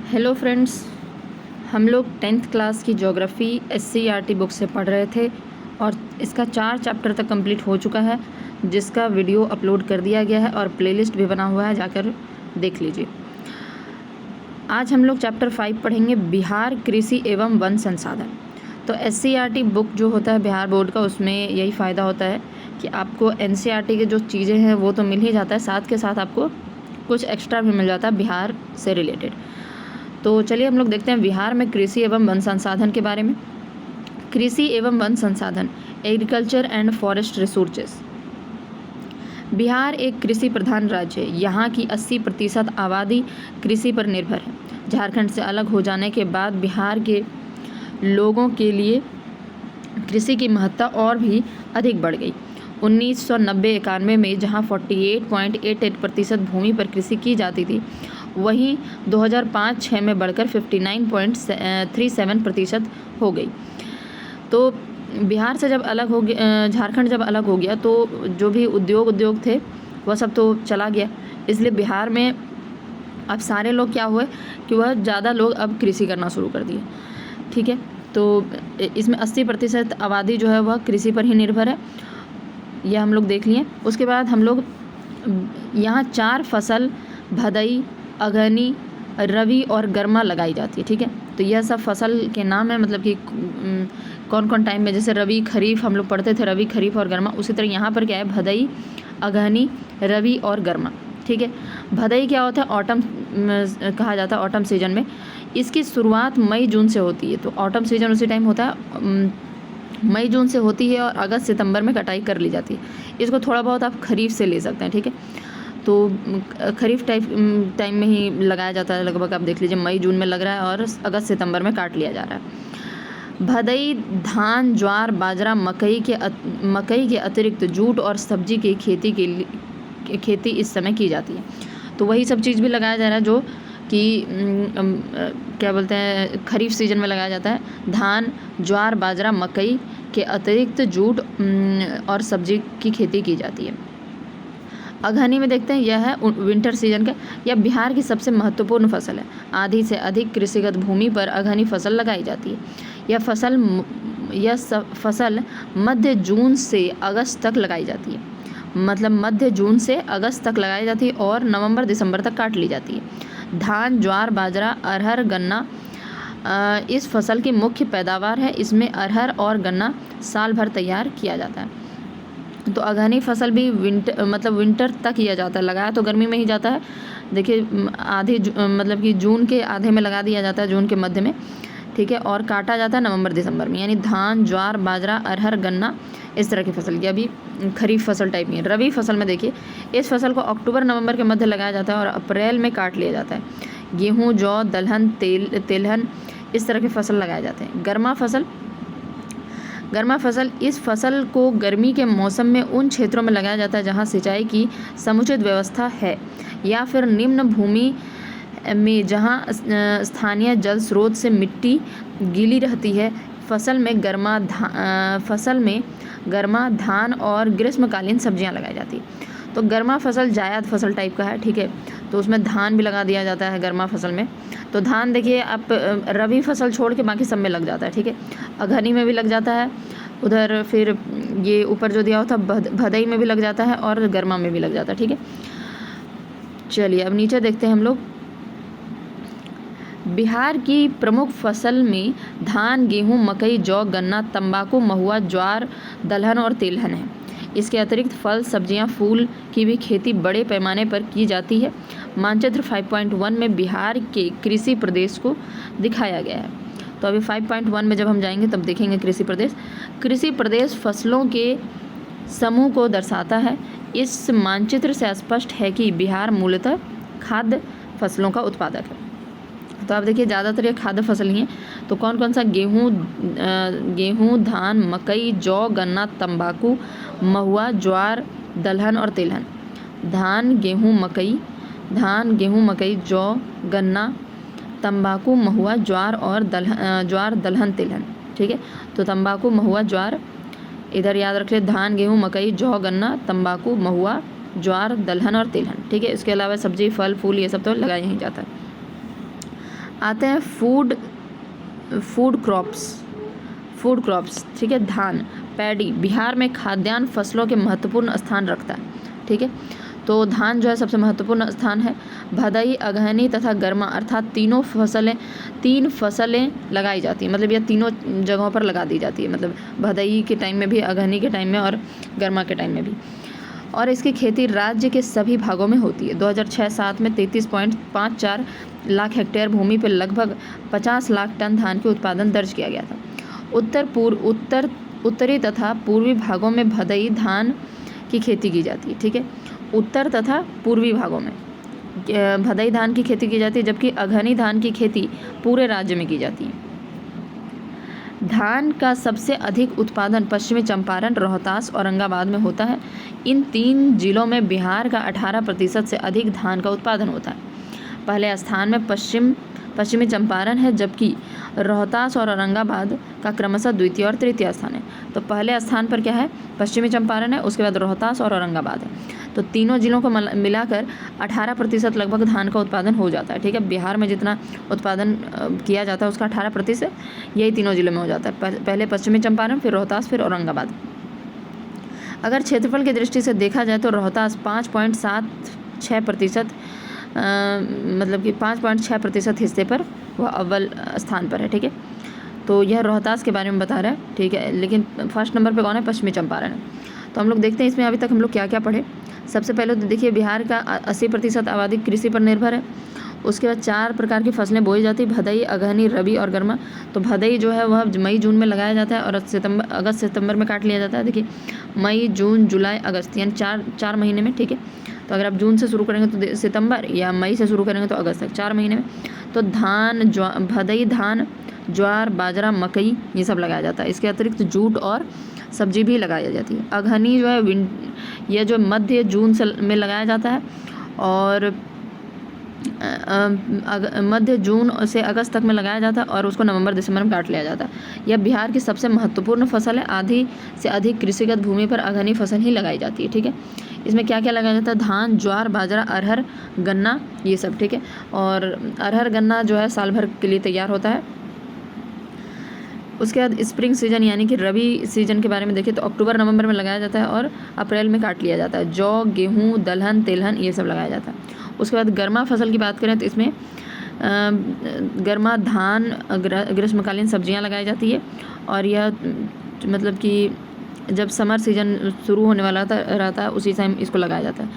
Hello friends, हम लोग 10th class की ज्योग्राफी SCERT बुक से पढ़ रहे थे और इसका 4 चैप्टर तक कंप्लीट हो चुका है, जिसका वीडियो अपलोड कर दिया गया है और प्लेलिस्ट भी बना हुआ है, जाकर देख लीजिए। आज हम लोग चैप्टर 5 पढ़ेंगे, बिहार कृषि एवं वन संसाधन। तो SCERT बुक जो होता है बिहार बोर्ड का, उसमें यही फ़ायदा होता है कि आपको NCERT के जो चीज़ें हैं वो तो मिल ही जाता है, साथ के साथ आपको कुछ एक्स्ट्रा भी मिल जाता है बिहार से रिलेटेड। तो चलिए हम लोग देखते हैं बिहार में कृषि एवं वन संसाधन के बारे में। कृषि एवं वन संसाधन, agriculture and forest resources. Bihar एक कृषि प्रधान राज्य है। यहाँ की 80% आबादी कृषि पर निर्भर है। झारखंड से अलग हो जाने के बाद बिहार के लोगों के लिए कृषि की महत्ता और भी अधिक बढ़ गई। 1990-91 में जहाँ 48.88% भूमि पर कृषि की जाती थी, वहीं 2005-06 में बढ़कर 59.37% हो गई। तो बिहार से जब अलग हो गया, झारखंड जब अलग हो गया, तो जो भी उद्योग थे वह सब तो चला गया। इसलिए बिहार में अब सारे लोग क्या हुए कि वह ज़्यादा लोग अब कृषि करना शुरू कर दिए। ठीक है, तो इसमें 80% आबादी जो है वह कृषि पर ही निर्भर है, यह हम लोग देख लिए। उसके बाद हम लोग यहाँ 4 फसल भदई, अगहनी, रबी और गर्मा लगाई जाती है। ठीक है, तो यह सब फसल के नाम है, मतलब कि कौन कौन टाइम में, जैसे रबी खरीफ हम लोग पढ़ते थे, रबी खरीफ और गर्मा, उसी तरह यहाँ पर क्या है, भदई, अगहनी, रबी और गर्मा। ठीक है, भदई क्या होता है, ऑटम कहा जाता है, ऑटम सीजन में। इसकी शुरुआत मई जून से होती है, तो ऑटम सीजन उसी टाइम होता है, मई जून से होती है और अगस्त सितंबर में कटाई कर ली जाती है। इसको थोड़ा बहुत आप खरीफ से ले सकते हैं। ठीक है, तो खरीफ टाइम में ही लगाया जाता है लगभग, आप देख लीजिए मई जून में लग रहा है और अगस्त सितंबर में काट लिया जा रहा है। भदई धान, ज्वार, बाजरा, मकई के अतिरिक्त जूट और सब्जी की खेती इस समय की जाती है। तो वही सब चीज़ भी लगाया जा रहा है जो कि क्या बोलते हैं, खरीफ सीजन में लगाया जाता है। धान, ज्वार, बाजरा, मकई के अतिरिक्त जूट और सब्जी की खेती की जाती है। अगहनी में देखते हैं, यह है विंटर सीजन का, यह बिहार की सबसे महत्वपूर्ण फसल है। आधी से अधिक कृषिगत भूमि पर अगहनी फसल लगाई जाती है। यह फसल मध्य जून से अगस्त तक लगाई जाती है, मतलब मध्य जून से अगस्त तक लगाई जाती है और नवंबर दिसंबर तक काट ली जाती है। धान, ज्वार, बाजरा, अरहर, गन्ना इस फसल की मुख्य पैदावार है। इसमें अरहर और गन्ना साल भर तैयार किया जाता है। तो अगहनी फसल भी विंटर तक किया जाता है, लगाया तो गर्मी में ही जाता है। देखिए मतलब कि जून के आधे में लगा दिया जाता है, जून के मध्य में। ठीक है, और काटा जाता है नवंबर दिसंबर में, यानी धान, ज्वार, बाजरा, अरहर, गन्ना इस तरह की फसल की अभी खरीफ फसल टाइप में। रबी फसल में देखिए, इस फसल को अक्टूबर नवंबर के मध्य लगाया जाता है और अप्रैल में काट लिया जाता है। गेहूँ, जौ, दलहन, तेलहन इस तरह की फसल लगाए जाते हैं। गर्मा फसल, इस फसल को गर्मी के मौसम में उन क्षेत्रों में लगाया जाता है जहाँ सिंचाई की समुचित व्यवस्था है या फिर निम्न भूमि में जहाँ स्थानीय जल स्रोत से मिट्टी गीली रहती है। फसल में गर्मा धान और ग्रीष्मकालीन सब्जियां लगाई जाती है। तो गर्मा फसल जायद फसल टाइप का है। ठीक है, तो उसमें धान भी लगा दिया जाता है गर्मा फसल में। तो धान देखिए आप रबी फसल छोड़ के बाकी सब में लग जाता है। ठीक है, अगहनी में भी लग जाता है, उधर फिर ये ऊपर जो दिया होता भदई में भी लग जाता है और गर्मा में भी लग जाता है। ठीक है, चलिए अब नीचे देखते हैं हम लोग। बिहार की प्रमुख फसल में धान, गेहूं, मकई, जौ, गन्ना, तंबाकू, महुआ, ज्वार, दलहन और तिलहन है। इसके अतिरिक्त फल, सब्जियां, फूल की भी खेती बड़े पैमाने पर की जाती है। मानचित्र 5.1 में बिहार के कृषि प्रदेश को दिखाया गया है। तो अभी 5.1 में जब हम जाएंगे तब देखेंगे कृषि प्रदेश। कृषि प्रदेश फसलों के समूह को दर्शाता है। इस मानचित्र से स्पष्ट है कि बिहार मूलतः खाद्य फसलों का उत्पादक है। तो आप देखिए ज़्यादातर ये खाद्य फसल ही हैं। तो कौन कौन सा, गेहूँ, धान, मकई, जौ, गन्ना, तंबाकू, महुआ, ज्वार, दलहन और तिलहन। धान, गेहूँ, मकई, जौ, गन्ना, तंबाकू, महुआ, ज्वार, दलहन, तिलहन। ठीक है, तो तंबाकू, महुआ, ज्वार इधर याद रख ले, धान, गेहूँ, मकई, जौ, गन्ना, तंबाकू, महुआ, ज्वार, दलहन और तिलहन। ठीक है, इसके अलावा सब्जी, फल, फूल ये सब तो लगाया ही जाता है। आते हैं फूड क्रॉप्स, ठीक है। धान, पैडी बिहार में खाद्यान्न फसलों के महत्वपूर्ण स्थान रखता है, ठीक है। तो धान जो है सबसे महत्वपूर्ण स्थान है। भदई, अगहनी तथा गर्मा अर्थात तीन फसलें लगाई जाती हैं, मतलब यह तीनों जगहों पर लगा दी जाती है, मतलब भदई के टाइम में भी, अगहनी के टाइम में और गर्मा के टाइम में भी। और इसकी खेती राज्य के सभी भागों में होती है। 2006-07 में 33.54 लाख हेक्टेयर भूमि पर लगभग 50 लाख टन धान के उत्पादन दर्ज किया गया था। उत्तरी तथा पूर्वी भागों में भदई धान की खेती की जाती है, ठीक है। उत्तर तथा पूर्वी भागों में भदई धान की खेती की जाती है, जबकि अगहनी धान की खेती पूरे राज्य में की जाती है। धान का सबसे अधिक उत्पादन पश्चिमी चंपारण, रोहतास, औरंगाबाद में होता है। इन 3 जिलों में बिहार का 18% से अधिक धान का उत्पादन होता है। पहले स्थान में पश्चिमी चंपारण है, जबकि रोहतास और औरंगाबाद का क्रमशः द्वितीय और तृतीय स्थान है। तो पहले स्थान पर क्या है? पश्चिमी चंपारण है, उसके बाद रोहतास और औरंगाबाद है। तो तीनों जिलों को मिलाकर 18% लगभग धान का उत्पादन हो जाता है, ठीक है। बिहार में जितना उत्पादन किया जाता है उसका 18% यही तीनों जिलों में हो जाता है। पहले पश्चिमी चंपारण, फिर रोहतास, फिर औरंगाबाद। अगर क्षेत्रफल की दृष्टि से देखा जाए तो रोहतास 5.76%, मतलब कि 5.6% हिस्से पर वह अव्वल स्थान पर है, ठीक है। तो यह रोहतास के बारे में बता रहा है, ठीक है। लेकिन फर्स्ट नंबर पे कौन है? पश्चिमी चंपारण है। तो हम लोग देखते हैं इसमें अभी तक हम लोग क्या क्या पढ़े। सबसे पहले तो देखिए बिहार का 80% आबादी कृषि पर निर्भर है। उसके बाद 4 प्रकार की फसलें बोई जाती है: भदई, अगहनी, रबी और गर्मा। तो भदई जो है वह मई जून में लगाया जाता है और अगस्त सितंबर में काट लिया जाता है। देखिए मई, जून, जुलाई, अगस्त, यानी चार महीने में, ठीक है। तो अगर आप जून से शुरू करेंगे तो सितंबर, या मई से शुरू करेंगे तो अगस्त तक, 4 महीने में। तो भदई धान, ज्वार, बाजरा, मकई ये सब लगाया जाता है। इसके अतिरिक्त जूट और सब्जी भी लगाई जाती है। अगहनी जो है यह जो मध्य जून में लगाया जाता है और मध्य जून से अगस्त तक में लगाया जाता है और उसको नवंबर दिसंबर में काट लिया जाता है। यह बिहार की सबसे महत्वपूर्ण फसल है। आधी से अधिक कृषिगत भूमि पर अगहनी फसल ही लगाई जाती है, ठीक है। इसमें क्या क्या लगाया जाता है? धान, ज्वार, बाजरा, अरहर, गन्ना, ये सब, ठीक है। और अरहर गन्ना जो है साल भर के लिए तैयार होता है। उसके बाद स्प्रिंग सीजन यानी कि रबी सीजन के बारे में देखें तो अक्टूबर नवंबर में लगाया जाता है और अप्रैल में काट लिया जाता है। जौ, गेहूँ, दलहन, तेलहन ये सब लगाया जाता है। उसके बाद गर्मा फसल की बात करें तो इसमें गर्मा धान, ग्रीष्मकालीन सब्जियां लगाई जाती है और यह मतलब कि जब समर सीजन शुरू होने वाला रहता है उसी टाइम इसको लगाया जाता है।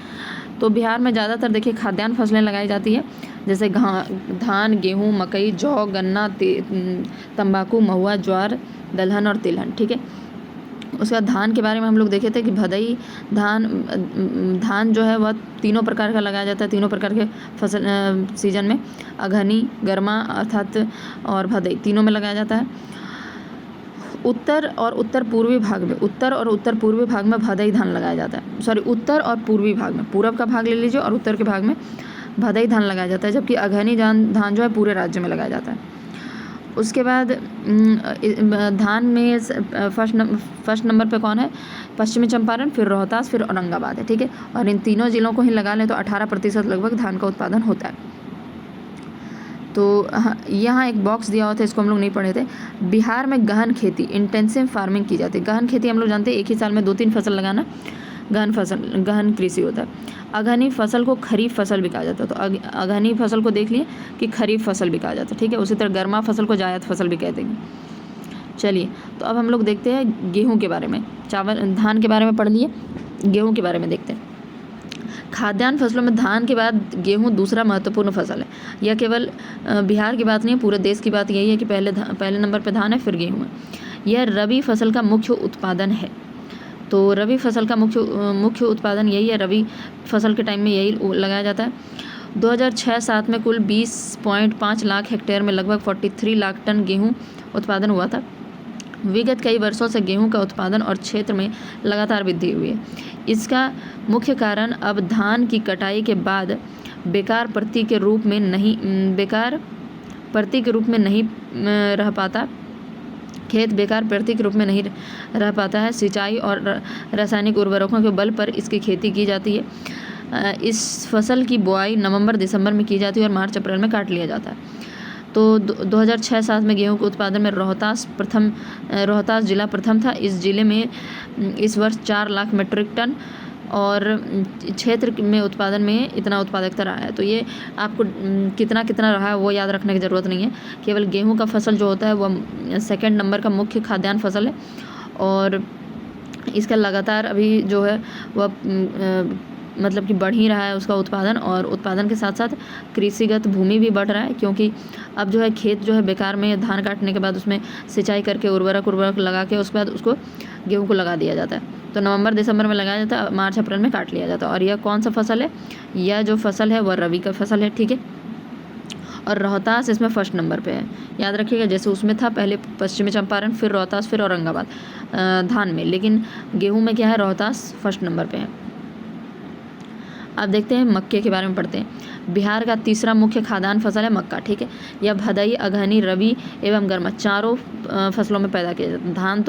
तो बिहार में ज़्यादातर देखिए खाद्यान्न फसलें लगाई जाती है, जैसे धान, गेहूँ, मकई, जौ, गन्ना, तंबाकू, महुआ, ज्वार, दलहन और तिलहन, ठीक है। उसके बाद धान के बारे में हम लोग देखे थे कि भदई धान जो है वह तीनों प्रकार का लगाया जाता है, तीनों प्रकार के फसल सीजन में। अगहनी, गर्मा अर्थात और भदई तीनों में लगाया जाता है। उत्तर और उत्तर पूर्वी भाग में भदई धान लगाया जाता है। उत्तर और पूर्वी भाग में, पूरब का भाग ले लीजिए और उत्तर के भाग में भदई धान लगाया जाता है, जबकि अगहनी धान जो है पूरे राज्य में लगाया जाता है। उसके बाद धान में फर्स्ट नंबर पे कौन है? पश्चिमी चंपारण, फिर रोहतास, फिर औरंगाबाद है, ठीक है। और इन तीनों जिलों को ही लगा लें तो 18% लगभग धान का उत्पादन होता है। तो यहाँ एक बॉक्स दिया हुआ था, इसको हम लोग नहीं पढ़े थे। बिहार में गहन खेती, इंटेंसिव फार्मिंग की जाती है। गहन खेती हम लोग जानते हैं एक ही साल में 2-3 फसल लगाना गहन कृषि होता है। अगहनी फसल को खरीफ फसल भी कहा जाता है। तो अगहनी फसल को देख लिए कि खरीफ फसल भी कहा जाता है, ठीक है। उसी तरह गर्मा फसल को जायद फसल भी कहते हैं। चलिए तो अब हम लोग देखते हैं गेहूँ के बारे में। धान के बारे में पढ़ लिए, गेहूँ के बारे में देखते हैं। खाद्यान्न फसलों में धान के बाद गेहूँ दूसरा महत्वपूर्ण फसल है। यह केवल बिहार की बात नहीं है, पूरे देश की बात यही है कि पहले नंबर पर धान है, फिर गेहूँ है। यह रबी फसल का मुख्य उत्पादन है। तो रबी फसल का मुख्य उत्पादन यही है, रबी फसल के टाइम में यही लगाया जाता है। 2006-07 में कुल 20.5 लाख हेक्टेयर में लगभग 43 लाख टन गेहूँ उत्पादन हुआ था। विगत कई वर्षों से गेहूं का उत्पादन और क्षेत्र में लगातार वृद्धि हुई है। इसका मुख्य कारण अब धान की कटाई के बाद बेकार प्रति के रूप में नहीं रह पाता, खेत बेकार प्रति के रूप में नहीं रह पाता है। सिंचाई और रासायनिक उर्वरकों के बल पर इसकी खेती की जाती है। इस फसल की बुआई नवंबर दिसंबर में की जाती है और मार्च अप्रैल में काट लिया जाता है। तो 2006-07 में गेहूं के उत्पादन में रोहतास जिला प्रथम था। इस जिले में इस वर्ष 4 लाख मीट्रिक टन और क्षेत्र में उत्पादन में इतना उत्पादकता रहा है। तो ये आपको कितना कितना रहा है वो याद रखने की ज़रूरत नहीं है। केवल गेहूं का फसल जो होता है वह सेकंड नंबर का मुख्य खाद्यान्न फसल है और इसका लगातार अभी जो है वह मतलब कि बढ़ ही रहा है उसका उत्पादन, और उत्पादन के साथ साथ कृषिगत भूमि भी बढ़ रहा है, क्योंकि अब जो है खेत जो है बेकार में धान काटने के बाद उसमें सिंचाई करके उर्वरक लगा के उसके बाद उसको गेहूं को लगा दिया जाता है। तो नवंबर दिसंबर में लगाया जाता है, मार्च अप्रैल में काट लिया जाता है। और यह कौन सा फसल है? यह जो फसल है वह रबी का फसल है, ठीक है। और रोहतास इसमें फर्स्ट नंबर पे है, याद रखिएगा। जैसे उसमें था पहले पश्चिमी चंपारण, फिर रोहतास, फिर औरंगाबाद धान में, लेकिन गेहूं में क्या है? रोहतास फर्स्ट नंबर पे है। अब देखते हैं मक्के के बारे में पढ़ते हैं। बिहार का तीसरा मुख्य खाद्यान्न फसल है मक्का, ठीक है। यह भदई, अगहनी, रबी एवं गर्मा चारों फसलों में पैदा किया जाता है। धान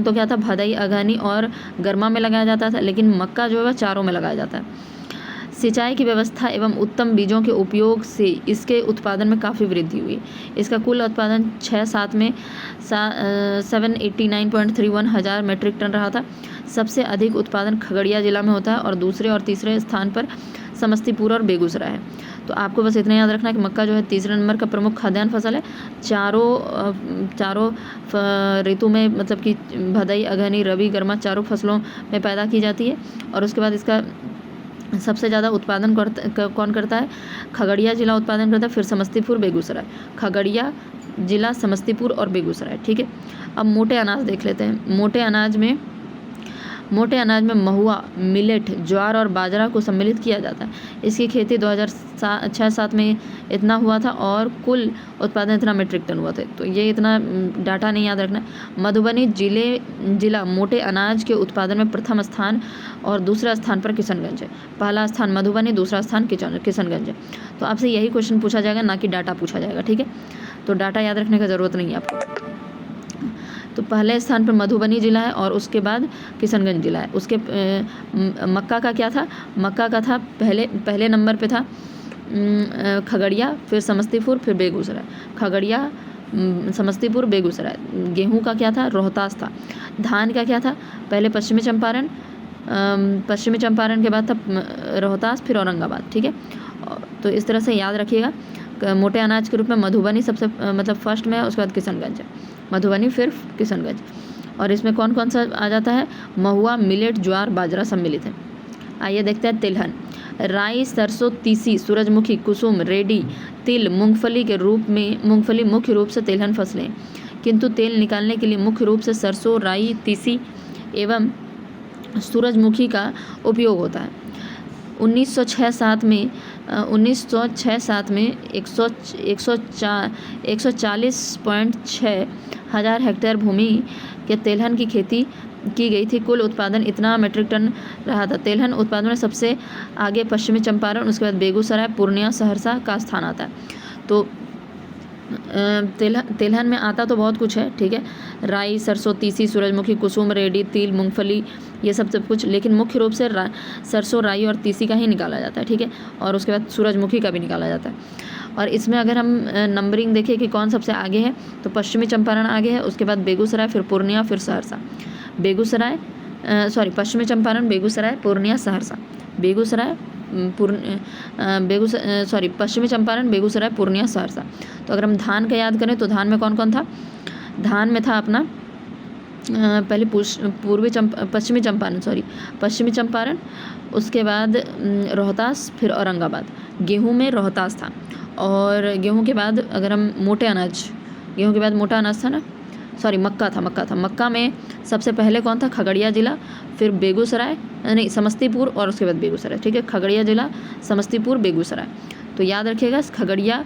तो क्या था? भदई, अगहनी और गर्मा में लगाया जाता था, लेकिन मक्का जो है वह चारों में लगाया जाता है। सिंचाई की व्यवस्था एवं उत्तम बीजों के उपयोग से इसके उत्पादन में काफ़ी वृद्धि हुई। इसका कुल उत्पादन 6-7 में 789.31 हज़ार मीट्रिक टन रहा था। सबसे अधिक उत्पादन खगड़िया जिला में होता है और दूसरे और तीसरे स्थान पर समस्तीपुर और बेगूसराय है। तो आपको बस इतना याद रखना है कि मक्का जो है तीसरे नंबर का प्रमुख खाद्यान्न फसल है। चारों ऋतु में, मतलब कि भदई, अगहनी, रबी, गर्मा चारों फसलों में पैदा की जाती है। और उसके बाद इसका सबसे ज़्यादा उत्पादन कौन करता है? खगड़िया जिला उत्पादन करता है, फिर समस्तीपुर, बेगूसराय। खगड़िया जिला, समस्तीपुर और बेगूसराय, ठीक है। अब मोटे अनाज देख लेते हैं। मोटे अनाज में महुआ, मिलेट, ज्वार और बाजरा को सम्मिलित किया जाता है। इसकी खेती 2006-07 में इतना हुआ था और कुल उत्पादन इतना मीट्रिक टन हुआ था। तो ये इतना डाटा नहीं याद रखना। मधुबनी जिला मोटे अनाज के उत्पादन में प्रथम स्थान और दूसरा स्थान पर किशनगंज है। पहला स्थान मधुबनी, दूसरा स्थान किशनगंज है। तो आपसे यही क्वेश्चन पूछा जाएगा, ना कि डाटा पूछा जाएगा, ठीक है। तो डाटा याद रखने की ज़रूरत नहीं है आपको। तो पहले स्थान पर मधुबनी जिला है और उसके बाद किशनगंज जिला है। उसके मक्का का क्या था? मक्का का था पहले नंबर पे था खगड़िया, फिर समस्तीपुर, फिर बेगूसराय। खगड़िया, समस्तीपुर, बेगूसराय। गेहूं का क्या था? रोहतास था। धान का क्या था? पहले पश्चिमी चंपारण के बाद था रोहतास, फिर औरंगाबाद, ठीक है। तो इस तरह से याद रखिएगा। मोटे अनाज के रूप में मधुबनी सबसे मतलब फर्स्ट में है, उसके बाद किशनगंज है। मधुबनी फिर किशनगंज। और इसमें कौन कौन सा आ जाता है? महुआ, मिलेट, ज्वार, बाजरा सम्मिलित है। आइए देखते हैं तिलहन। राई, सरसों, तीसी, सूरजमुखी, कुसुम, रेडी, तिल, मूंगफली मुख्य रूप से तिलहन फसलें, किंतु तेल निकालने के लिए मुख्य रूप से सरसों, राई, तीसी एवं सूरजमुखी का उपयोग होता है। 1906-07 में 140.6 हज़ार हेक्टेयर भूमि के तेलहन की खेती की गई थी। कुल उत्पादन इतना मीट्रिक टन रहा था। तेलहन उत्पादन में सबसे आगे पश्चिमी चंपारण, उसके बाद बेगूसराय, पूर्णिया, सहरसा का स्थान आता है। तो तेलहन में आता तो बहुत कुछ है, ठीक है। राई, सरसों, तीसी, सूरजमुखी, कुसुम, रेडी, तिल, मूंगफली, ये सब कुछ, लेकिन मुख्य रूप से सरसों, राई और तीसी का ही निकाला जाता है, ठीक है। और उसके बाद सूरजमुखी का भी निकाला जाता है। और इसमें अगर हम नंबरिंग देखें कि कौन सबसे आगे है, तो पश्चिमी चंपारण आगे है, उसके बाद बेगूसराय, फिर पूर्णिया, फिर सहरसा। पश्चिमी चंपारण, बेगूसराय, पूर्णिया, सहरसा। पश्चिमी चंपारण, बेगूसराय, पूर्णिया, सहरसा। तो अगर हम धान का याद करें तो धान में कौन कौन था? धान में था अपना पहले पश्चिमी चंपारण, उसके बाद रोहतास, फिर औरंगाबाद। गेहूं में रोहतास था। और गेहूं के बाद अगर हम मोटा अनाज था ना, मक्का था। मक्का में सबसे पहले कौन था? खगड़िया जिला, फिर समस्तीपुर और उसके बाद बेगूसराय, ठीक है। खगड़िया जिला, समस्तीपुर, बेगूसराय। तो याद रखिएगा, खगड़िया,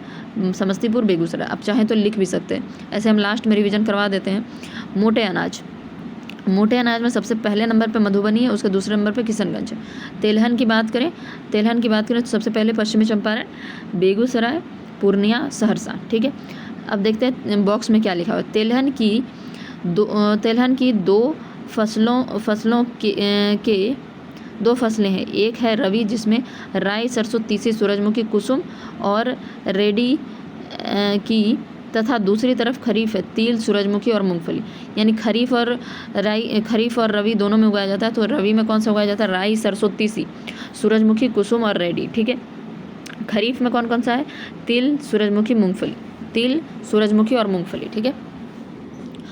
समस्तीपुर, बेगूसराय। आप चाहें तो लिख भी सकते हैं, ऐसे हम लास्ट में रिवीजन करवा देते हैं। मोटे अनाज में सबसे पहले नंबर पे मधुबनी है, उसके दूसरे नंबर पे किशनगंज है। तेलहन की बात करें तो सबसे पहले पश्चिमी चंपारण, बेगूसराय, पूर्णिया, सहरसा, ठीक है। अब देखते हैं बॉक्स में क्या लिखा हुआ है। तेलहन की दो फसलें हैं। एक है रबी, जिसमें राई, सरसों, तीसी, सूरजमुखी, कुसुम और रेडी की तथा दूसरी तरफ खरीफ है तिल, सूरजमुखी और मूंगफली। यानी खरीफ और रबी दोनों में उगाया जाता है। तो रबी में कौन सा उगाया जाता है? राई, सरसों, तीसी, सूरजमुखी, कुसुम और रेडी। ठीक है। खरीफ में कौन कौन सा है? तिल, सूरजमुखी, मूंगफली। तिल, सूरजमुखी और मूंगफली। ठीक है।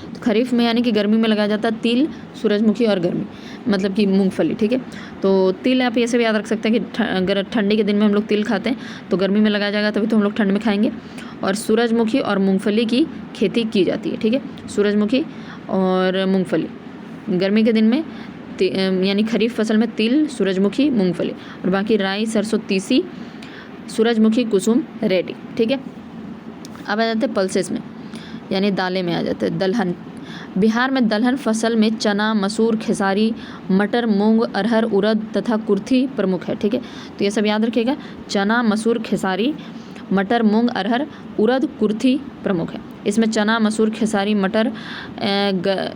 तो खरीफ में यानी कि गर्मी में लगाया जाता है तिल, सूरजमुखी और गर्मी मतलब कि मूंगफली। ठीक है। तो तिल आप ऐसे भी याद रख सकते हैं कि अगर ठंडी के दिन में हम लोग तिल खाते हैं तो गर्मी में लगाया जाएगा तभी तो हम लोग ठंड में खाएंगे। और सूरजमुखी और मूंगफली की खेती की जाती है। ठीक है। सूरजमुखी और मूंगफली गर्मी के दिन में यानी खरीफ फसल में तिल, सूरजमुखी, मूंगफली और बाकी राई, सरसों, तीसी, सूरजमुखी, कुसुम, रेडी। ठीक है। अब आ जाते हैं पल्सेस में यानी दालें में आ जाते हैं। दलहन। बिहार में दलहन फसल में चना, मसूर, खेसारी, मटर, मूंग, अरहर, उड़द तथा कुर्थी प्रमुख है। ठीक है। तो ये सब याद रखिएगा। चना, मसूर, खेसारी, मटर, मूंग, अरहर, उड़द, कुर्थी प्रमुख है। इसमें चना, मसूर, खेसारी, मटर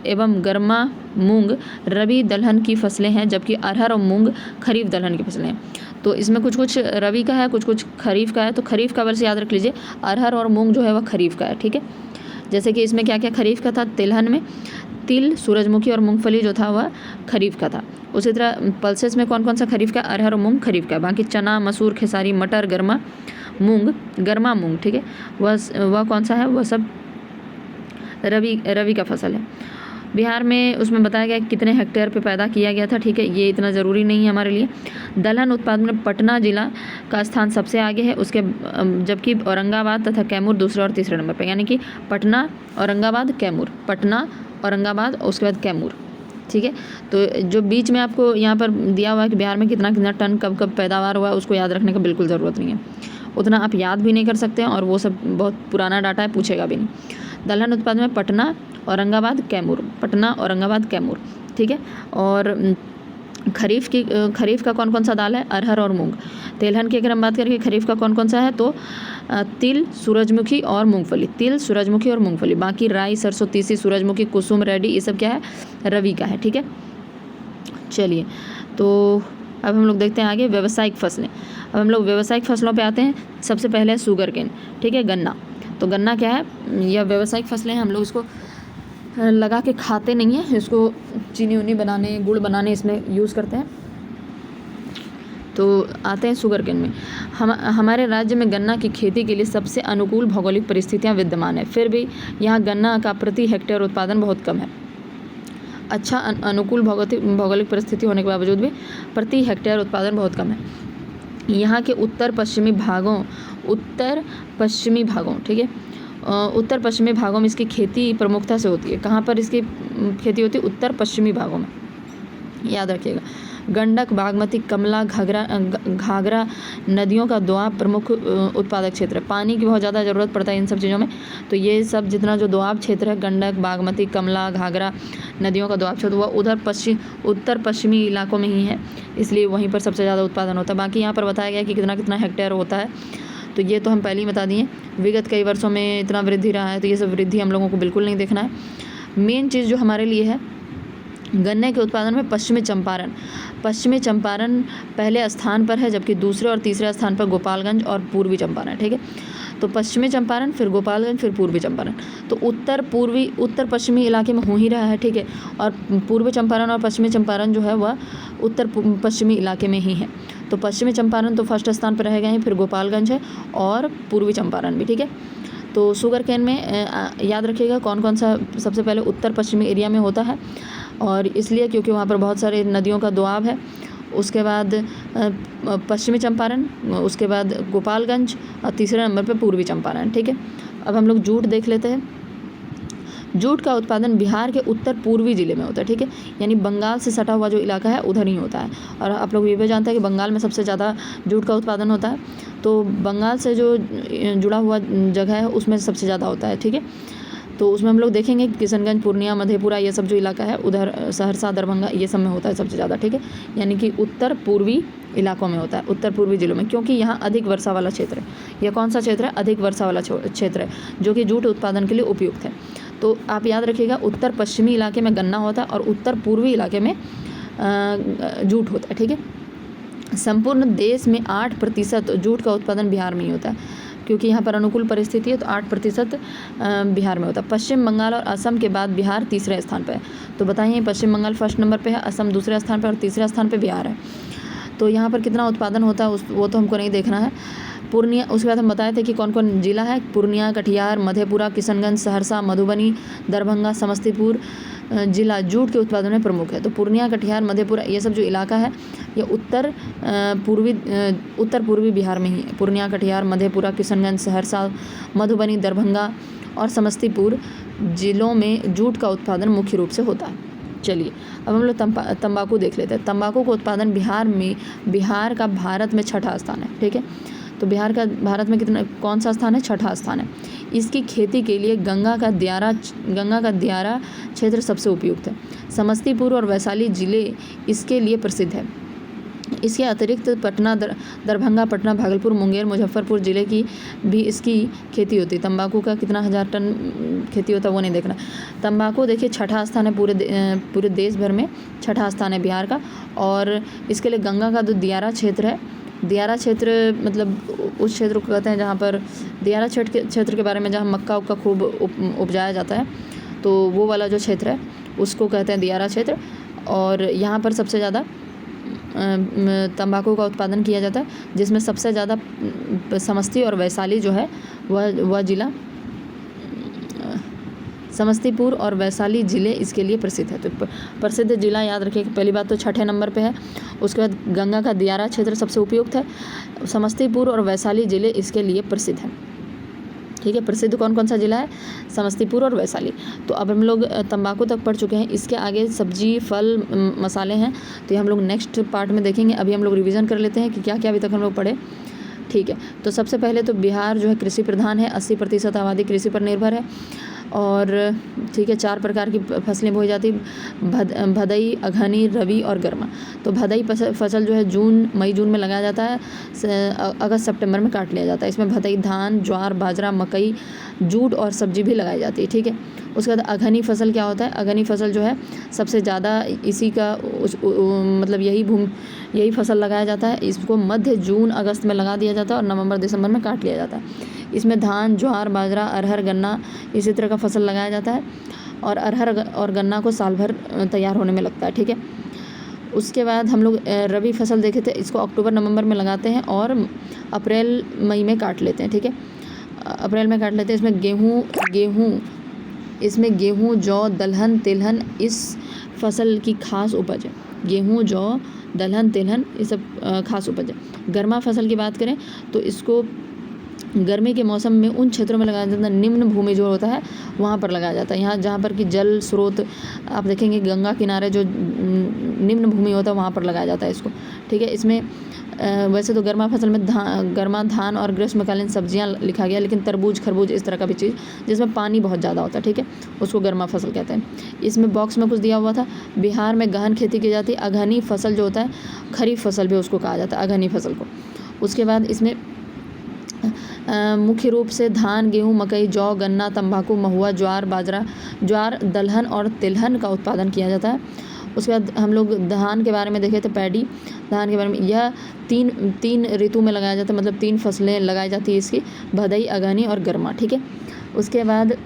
एवं गर्मा मूंग रबी दलहन की फसलें हैं, जबकि अरहर और मूंग खरीफ दलहन की फसलें हैं। तो इसमें कुछ कुछ रबी का है, कुछ कुछ खरीफ का है। तो खरीफ का वर्ष याद रख लीजिए। अरहर और मूंग जो है वह खरीफ का है। ठीक है। जैसे कि इसमें क्या क्या खरीफ का था? तिलहन में तिल, सूरजमुखी और मूंगफली जो था वह खरीफ का था। उसी तरह पल्सेस में कौन कौन सा खरीफ का? अरहर और मूंग खरीफ का। बाकी चना, मसूर, खेसारी, मटर, गर्मा मूंग। ठीक है। वह कौन सा है? वह सब रबी का फसल है। बिहार में उसमें बताया गया कितने हेक्टेयर पे पैदा किया गया था। ठीक है। ये इतना ज़रूरी नहीं है हमारे लिए। दलहन उत्पादन में पटना जिला का स्थान सबसे आगे है, उसके जबकि औरंगाबाद तथा कैमूर दूसरे और तीसरे नंबर पे। यानी कि पटना, औरंगाबाद, कैमूर। पटना, औरंगाबाद और उसके बाद कैमूर। ठीक है। तो जो बीच में आपको यहाँ पर दिया हुआ है कि बिहार में कितना कितना टन कब कब पैदावार हुआ है, उसको याद रखने का बिल्कुल ज़रूरत नहीं है। उतना आप याद भी नहीं कर सकते हैं और वो सब बहुत पुराना डाटा है, पूछेगा भी नहीं। दलहन उत्पादन में पटना, औरंगाबाद, कैमूर। पटना, औरंगाबाद, कैमूर। ठीक है। और खरीफ का कौन कौन सा दाल है? अरहर और मूंग। तेलहन की अगर हम बात करें खरीफ का कौन कौन सा है तो तिल, सूरजमुखी और मूंगफली। तिल, सूरजमुखी और मूंगफली। बाकी राई, सरसों, तीसी, सूरजमुखी, कुसुम, रेडी ये सब क्या है? रबी का है। ठीक है। चलिए तो अब हम लोग देखते हैं आगे व्यावसायिक फसलें। अब हम लोग व्यावसायिक फसलों पे आते हैं। सबसे पहले है शुगर केन। ठीक है। गन्ना। तो गन्ना क्या है? यह व्यावसायिक फसलें हैं। हम लोग इसको लगा के खाते नहीं हैं, इसको चीनी उनी बनाने, गुड़ बनाने इसमें यूज़ करते हैं। तो आते हैं शुगर केन में। हमारे राज्य में गन्ना की खेती के लिए सबसे अनुकूल भौगोलिक परिस्थितियां विद्यमान है, फिर भी यहाँ गन्ना का प्रति हेक्टेयर उत्पादन बहुत कम है। अच्छा अनुकूल भौगोलिक परिस्थिति होने के बावजूद भी प्रति हेक्टेयर उत्पादन बहुत कम है। यहाँ के उत्तर पश्चिमी भागों ठीक है, उत्तर पश्चिमी भागों में इसकी खेती प्रमुखता से होती है। कहाँ पर इसकी खेती होती है? उत्तर पश्चिमी भागों में, याद रखिएगा। गंडक, बागमती, कमला, घाघरा नदियों का दोआब प्रमुख उत्पादक क्षेत्र है। पानी की बहुत ज़्यादा ज़रूरत पड़ता है इन सब चीज़ों में। तो ये सब जितना जो दोआब क्षेत्र है, गंडक, बागमती, कमला, घाघरा नदियों का दोआब क्षेत्र, वह उत्तर पश्चिमी इलाकों में ही है, इसलिए वहीं पर सबसे ज़्यादा उत्पादन होता है। बाकी यहाँ पर बताया गया कि कितना कितना हेक्टेयर होता है, तो ये तो हम पहले ही बता दिए। विगत कई वर्षों में इतना वृद्धि रहा है, तो ये सब वृद्धि हम लोगों को बिल्कुल नहीं देखना है। मेन चीज़ जो हमारे लिए है गन्ने के उत्पादन में पश्चिमी चंपारण पहले स्थान पर है, जबकि दूसरे और तीसरे स्थान पर गोपालगंज और पूर्वी चंपारण। ठीक है। तो पश्चिमी चंपारण, फिर गोपालगंज, फिर पूर्वी चंपारण। तो उत्तर पश्चिमी इलाके में हो ही रहा है। ठीक है। और पूर्वी चंपारण और पश्चिमी चंपारण जो है वह उत्तर पश्चिमी इलाके में ही है। तो पश्चिमी चंपारण तो फर्स्ट स्थान पर रहेगा ही, फिर गोपालगंज है और पूर्वी चंपारण भी। ठीक है। तो शुगर केन में याद रखिएगा कौन कौन सा सबसे पहले उत्तर पश्चिमी एरिया में होता है, और इसलिए क्योंकि वहाँ पर बहुत सारे नदियों का दोआब है। उसके बाद पश्चिमी चंपारण, उसके बाद गोपालगंज और तीसरे नंबर पे पूर्वी चंपारण। ठीक है। अब हम लोग जूट देख लेते हैं। जूट का उत्पादन बिहार के उत्तर पूर्वी ज़िले में होता है। ठीक है। यानी बंगाल से सटा हुआ जो इलाका है उधर ही होता है। और आप लोग ये भी जानते हैं कि बंगाल में सबसे ज़्यादा जूट का उत्पादन होता है, तो बंगाल से जो जुड़ा हुआ जगह है उसमें सबसे ज़्यादा होता है। ठीक है। तो उसमें हम लोग देखेंगे किशनगंज, पूर्णिया, मधेपुरा ये सब जो इलाका है उधर, सहरसा, दरभंगा ये सब में होता है सबसे ज़्यादा। ठीक है। यानी कि उत्तर पूर्वी इलाकों में होता है, उत्तर पूर्वी ज़िलों में, क्योंकि यहाँ अधिक वर्षा वाला क्षेत्र है। यह कौन सा क्षेत्र है? अधिक वर्षा वाला क्षेत्र है, जो कि जूट उत्पादन के लिए उपयुक्त है। तो आप याद रखिएगा उत्तर पश्चिमी इलाके में गन्ना होता है और उत्तर पूर्वी इलाके में जूट होता है। ठीक है। संपूर्ण देश में 8% जूट का उत्पादन बिहार में ही होता है। क्योंकि यहाँ पर अनुकूल परिस्थिति है, तो 8% बिहार में होता है। पश्चिम बंगाल और असम के बाद बिहार तीसरे स्थान पर है। तो बताइए, पश्चिम बंगाल फर्स्ट नंबर पे है, असम दूसरे स्थान पर और तीसरे स्थान पे बिहार है। तो यहाँ पर कितना उत्पादन होता है वो तो हमको नहीं देखना है। पूर्णिया, उसके बाद हम बताए थे कि कौन कौन जिला है। पूर्णिया, कटिहार, मधेपुरा, किशनगंज, सहरसा, मधुबनी, दरभंगा, समस्तीपुर जिला जूट के उत्पादन में प्रमुख है। तो पूर्णिया, कटिहार, मधेपुरा ये सब जो इलाका है ये उत्तर पूर्वी बिहार में ही है। पूर्णिया, कटिहार, मधेपुरा, किशनगंज, सहरसा, मधुबनी, दरभंगा और समस्तीपुर जिलों में जूट का उत्पादन मुख्य रूप से होता है। चलिए अब हम लोग तंबाकू देख लेते हैं। तंबाकू का उत्पादन बिहार का भारत में छठा स्थान है। ठीक है, तो बिहार का भारत में कौन सा स्थान है? छठा स्थान है। इसकी खेती के लिए गंगा का दियारा क्षेत्र सबसे उपयुक्त है। समस्तीपुर और वैशाली जिले इसके लिए प्रसिद्ध है। इसके अतिरिक्त पटना, दरभंगा, पटना, भागलपुर, मुंगेर, मुजफ्फरपुर जिले की भी इसकी खेती होती है। तंबाकू का कितना 1000 टन खेती होता है वो नहीं देखना। तंबाकू देखिए छठा स्थान है, पूरे देश भर में छठा स्थान है बिहार का। और इसके लिए गंगा का जो दियारा क्षेत्र है, दियारा क्षेत्र मतलब उस क्षेत्र को कहते हैं जहाँ पर दियारा क्षेत्र के बारे में जहाँ मक्का उक्का खूब उपजाया जाता है, तो वो वाला जो क्षेत्र है उसको कहते हैं दियारा क्षेत्र। और यहाँ पर सबसे ज़्यादा तंबाकू का उत्पादन किया जाता है, जिसमें सबसे ज़्यादा समस्ती और वैशाली जो है वह जिला, समस्तीपुर और वैशाली ज़िले इसके लिए प्रसिद्ध है। तो प्रसिद्ध जिला याद रखिए, पहली बात तो छठे नंबर पे है। उसके बाद गंगा का दियारा क्षेत्र सबसे उपयुक्त है। समस्तीपुर और वैशाली ज़िले इसके लिए प्रसिद्ध हैं। ठीक है, प्रसिद्ध कौन कौन सा जिला है? समस्तीपुर और वैशाली। तो अब हम लोग तंबाकू तक पढ़ चुके हैं। इसके आगे सब्जी, फल, मसाले हैं, तो ये हम लोग नेक्स्ट पार्ट में देखेंगे। अभी हम लोग रिवीजन कर लेते हैं कि क्या क्या अभी तक हम लोग पढ़े। ठीक है, तो सबसे पहले तो बिहार जो है कृषि प्रधान है, 80% आबादी कृषि पर निर्भर है। और ठीक है, 4 प्रकार की फसलें बोई जाती, भदई, अघनी, रबी और गर्मा। तो भदई फसल जो है मई जून में लगाया जाता है, अगस्त सितंबर में काट लिया जाता है। इसमें भदई धान, ज्वार, बाजरा, मकई, जूट और सब्जी भी लगाई जाती है। ठीक है, उसके बाद अघनी फसल क्या होता है? अघनी फसल जो है सबसे ज़्यादा इसी का मतलब यही फसल लगाया जाता है। इसको मध्य जून अगस्त में लगा दिया जाता है और नवंबर दिसंबर में काट लिया जाता है। इसमें धान, ज्वार, बाजरा, अरहर, गन्ना इसी तरह का फसल लगाया जाता है। और अरहर और गन्ना को साल भर तैयार होने में लगता है। ठीक है, उसके बाद हम लोग रबी फसल देखे थे, इसको अक्टूबर नवंबर में लगाते हैं और अप्रैल मई में काट लेते हैं। ठीक है, अप्रैल में काट लेते हैं। इसमें गेहूँ, जौ, दलहन, तिलहन इस फसल की खास उपज है। गेहूँ, जौ, दलहन, तिलहन ये सब खास उपज है। गर्मा फसल की बात करें तो इसको गर्मी के मौसम में उन क्षेत्रों में लगाया जाता है, निम्न भूमि जो होता है वहाँ पर लगाया जाता है। यहाँ जहाँ पर कि जल स्रोत आप देखेंगे गंगा किनारे जो निम्न भूमि होता है वहाँ पर लगाया जाता है इसको। ठीक है, इसमें वैसे तो गर्मा फसल में गर्मा धान और ग्रीष्मकालीन सब्जियाँ लिखा गया, लेकिन तरबूज, खरबूज इस तरह का भी चीज़ जिसमें पानी बहुत ज़्यादा होता है। ठीक है, उसको गर्मा फसल कहते हैं। इसमें बॉक्स में कुछ दिया हुआ था, बिहार में गहन खेती की जाती है। अघनी फसल जो होता है, खरीफ फसल भी उसको कहा जाता है, अघनी फसल को। उसके बाद इसमें मुख्य रूप से धान, गेहूं, मकई, जौ, गन्ना, तंबाकू, महुआ, ज्वार, दलहन और तिलहन का उत्पादन किया जाता है। उसके बाद हम लोग धान के बारे में देखें तो पैडी, धान के बारे में यह तीन ऋतु में लगाया जाता है, मतलब 3 फसलें लगाई जाती है इसकी, भदई, अघनी और गर्मा। ठीक है, उसके बाद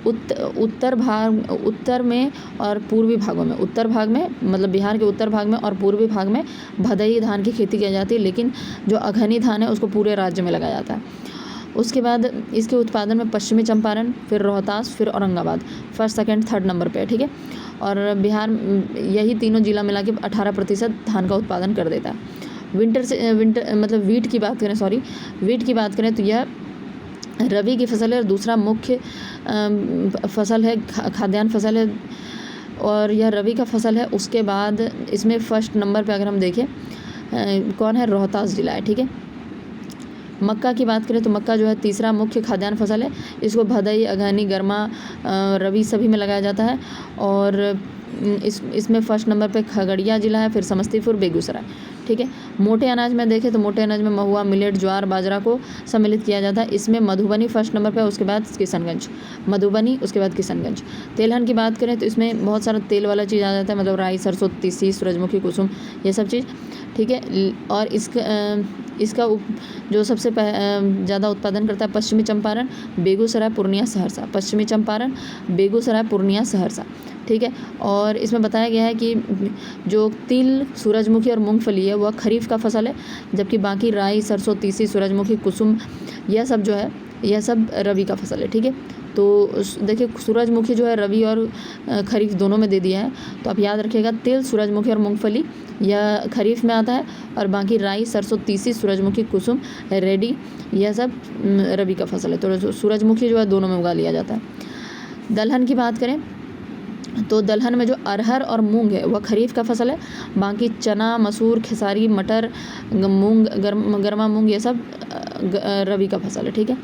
उत्तर में और पूर्वी भागों में, उत्तर भाग में मतलब बिहार के उत्तर भाग में और पूर्वी भाग में भदई धान की खेती की जाती है, लेकिन जो अघनी धान है उसको पूरे राज्य में लगाया जाता है। उसके बाद इसके उत्पादन में पश्चिमी चंपारण, फिर रोहतास, फिर Aurangabad first, second, third number पे है। ठीक है, और बिहार यही तीनों जिला मिला के 18% धान का उत्पादन कर देता है। विंटर मतलब वीट की बात करें तो यह रबी की फसल है और दूसरा मुख्य फसल है, खाद्यान्न फसल है और यह रबी का फसल है। उसके बाद इसमें फर्स्ट नंबर पे अगर हम देखें कौन है, रोहतास जिला है। ठीक है, मक्का की बात करें तो मक्का जो है तीसरा मुख्य खाद्यान्न फसल है। इसको भदई, अघनी, गर्मा, रबी सभी में लगाया जाता है। और इसमें फर्स्ट नंबर पे खगड़िया जिला है, फिर समस्तीपुर, बेगूसराय। ठीक है, मोटे अनाज में देखें तो मोटे अनाज में महुआ, मिलेट, ज्वार, बाजरा को सम्मिलित किया जाता है। इसमें मधुबनी फर्स्ट नंबर पे, उसके बाद किशनगंज, मधुबनी उसके बाद किशनगंज। तेलहन की बात करें तो इसमें बहुत सारा तेल वाला चीज़ आ जाता है, मतलब राई, सरसों, तीसी, सूरजमुखी, कुसुम ये सब चीज़। ठीक है, और इसका जो सबसे ज़्यादा उत्पादन करता है पश्चिमी चंपारण, बेगूसराय, पूर्णिया, सहरसा। पश्चिमी चंपारण, बेगूसराय, पूर्णिया, सहरसा, ठीक है। और इसमें बताया गया है कि जो तिल, सूरजमुखी और मूंगफली है वह खरीफ का फसल है, जबकि बाकी राई, सरसों, तीसी, सूरजमुखी, कुसुम यह सब जो है यह सब रबी का फसल है, ठीक है। तो देखिए सूरजमुखी जो है रबी और खरीफ दोनों में दे दिया है, तो आप याद रखिएगा तिल, सूरजमुखी और मूंगफली यह खरीफ में आता है, और बाकी राई, सरसों, तीसी, सूरजमुखी, कुसुम, रेडी यह सब रबी का फसल है। तो सूरजमुखी जो है दोनों में उगा लिया जाता है। दलहन की बात करें तो दलहन में जो अरहर और मूंग है वह खरीफ का फसल है, बाकी चना, मसूर, खेसारी, मटर, मूंग, गर्मा मूंग ये सब रबी का फसल है, ठीक है।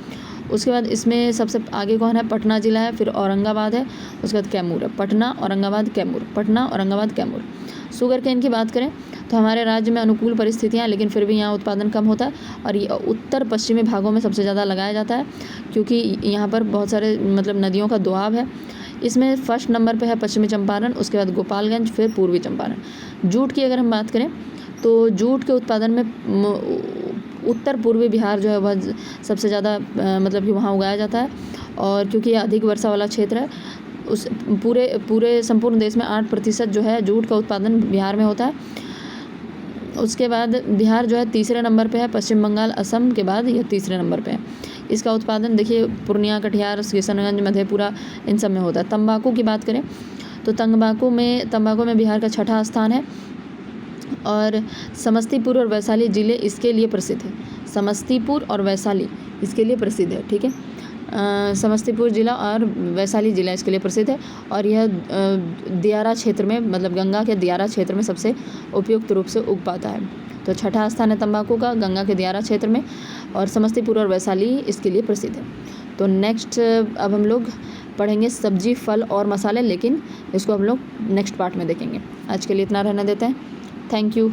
उसके बाद इसमें सबसे आगे कौन है, पटना ज़िला है, फिर औरंगाबाद है, उसके बाद कैमूर है। पटना, औरंगाबाद, कैमूर, पटना, औरंगाबाद, कैमूर। शुगर केन की बात करें तो हमारे राज्य में अनुकूल परिस्थितियाँ, लेकिन फिर भी यहाँ उत्पादन कम होता है, और ये उत्तर पश्चिमी भागों में सबसे ज़्यादा लगाया जाता है, क्योंकि यहाँ पर बहुत सारे मतलब नदियों का दोआब है। इसमें फर्स्ट नंबर पे है पश्चिमी चंपारण, उसके बाद गोपालगंज, फिर पूर्वी चंपारण। जूट की अगर हम बात करें तो जूट के उत्पादन में उत्तर पूर्वी बिहार जो है वह सबसे ज़्यादा मतलब कि वहाँ उगाया जाता है, और क्योंकि यह अधिक वर्षा वाला क्षेत्र है, उस पूरे संपूर्ण देश में 8% जो है जूट का उत्पादन बिहार में होता है। उसके बाद बिहार जो है तीसरे नंबर पे है, पश्चिम बंगाल, असम के बाद यह तीसरे नंबर पे है। इसका उत्पादन देखिए पूर्णिया, कटिहार, किशनगंज, मधेपुरा इन सब में होता है। तंबाकू की बात करें तो तंबाकू में बिहार का 6ठा स्थान है, और समस्तीपुर और वैशाली ज़िले इसके लिए प्रसिद्ध है। समस्तीपुर और वैशाली इसके लिए प्रसिद्ध है, ठीक है। समस्तीपुर ज़िला और वैशाली ज़िला इसके लिए प्रसिद्ध है, और यह दियारा क्षेत्र में मतलब गंगा के दियारा क्षेत्र में सबसे उपयुक्त रूप से उग पाता है। तो 6ठा स्थान है तंबाकू का गंगा के दियारा क्षेत्र में, और समस्तीपुर और वैशाली इसके लिए प्रसिद्ध है। तो नेक्स्ट अब हम लोग पढ़ेंगे सब्जी, फल और मसाले, लेकिन इसको हम लोग नेक्स्ट पार्ट में देखेंगे। आज के लिए इतना रहने देते हैं। Thank you.